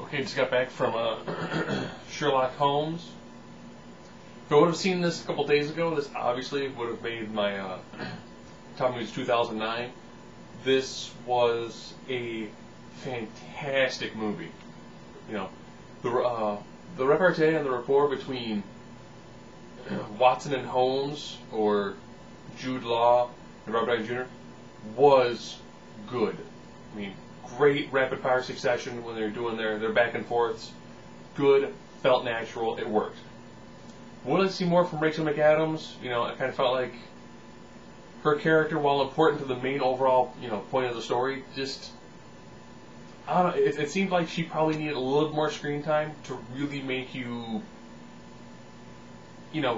Okay, just got back from Sherlock Holmes. If I would have seen this a couple days ago, this obviously would have made my top movies 2009. This was a fantastic movie. You know, the repartee and the rapport between Watson and Holmes, or Jude Law and Robert Downey Jr., was good. I mean, great rapid fire succession when they're doing their back and forths. Good, felt natural, it worked. Would I see more from Rachel McAdams? You know, I kind of felt like her character, while important to the main overall, point of the story, just, I don't know, it seemed like she probably needed a little more screen time to really make you,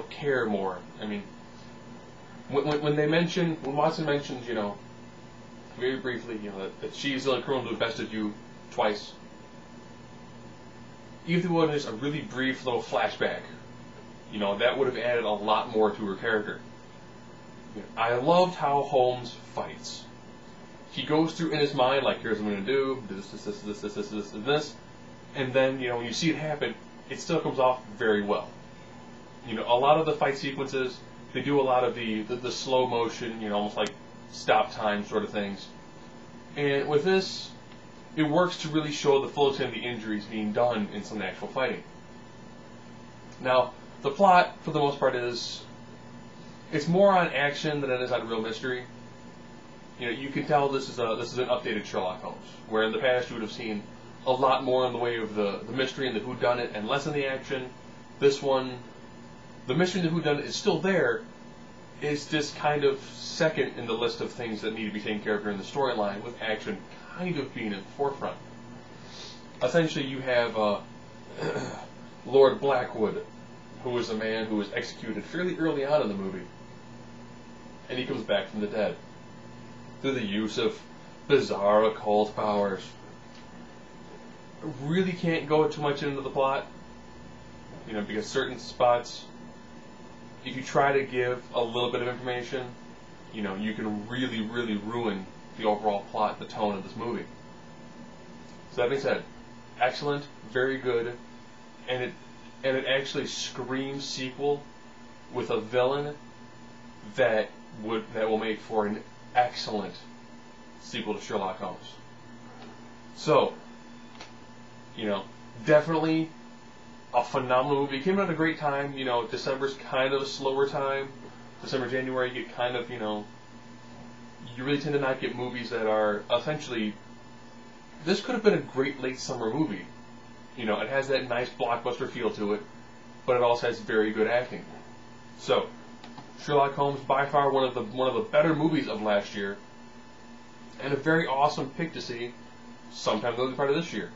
care more. I mean, when Watson mentions, very briefly, that she's the criminal who bested you twice, even if it was just a really brief little flashback, that would have added a lot more to her character. I loved how Holmes fights. He goes through in his mind, like, here's what I'm going to do, this, and then, when you see it happen, it still comes off very well. A lot of the fight sequences, they do a lot of the slow motion, almost like stop time sort of things. And with this, it works to really show the full extent of the injuries being done in some actual fighting. Now, the plot, for the most part, it's more on action than it is on real mystery. You can tell this is an updated Sherlock Holmes, where in the past you would have seen a lot more in the way of the mystery and the whodunit and less in the action. This one, the mystery and the whodunit is still there. It's just kind of second in the list of things that need to be taken care of during the storyline, with action kind of being in the forefront. Essentially, you have Lord Blackwood, who was a man who was executed fairly early on in the movie, and he comes back from the dead through the use of bizarre occult powers. Really can't go too much into the plot, because certain spots, if you try to give a little bit of information, you can really, really ruin the overall plot, the tone of this movie. So that being said, excellent, very good, and it actually screams sequel with a villain that will make for an excellent sequel to Sherlock Holmes. So, definitely a phenomenal movie. It came out at a great time. December's kind of a slower time. December, January, you get kind of, you really tend to not get movies that are essentially, this could have been a great late summer movie. It has that nice blockbuster feel to it, but it also has very good acting. So, Sherlock Holmes, by far one of the better movies of last year, and a very awesome pick to see sometime in the early part of this year.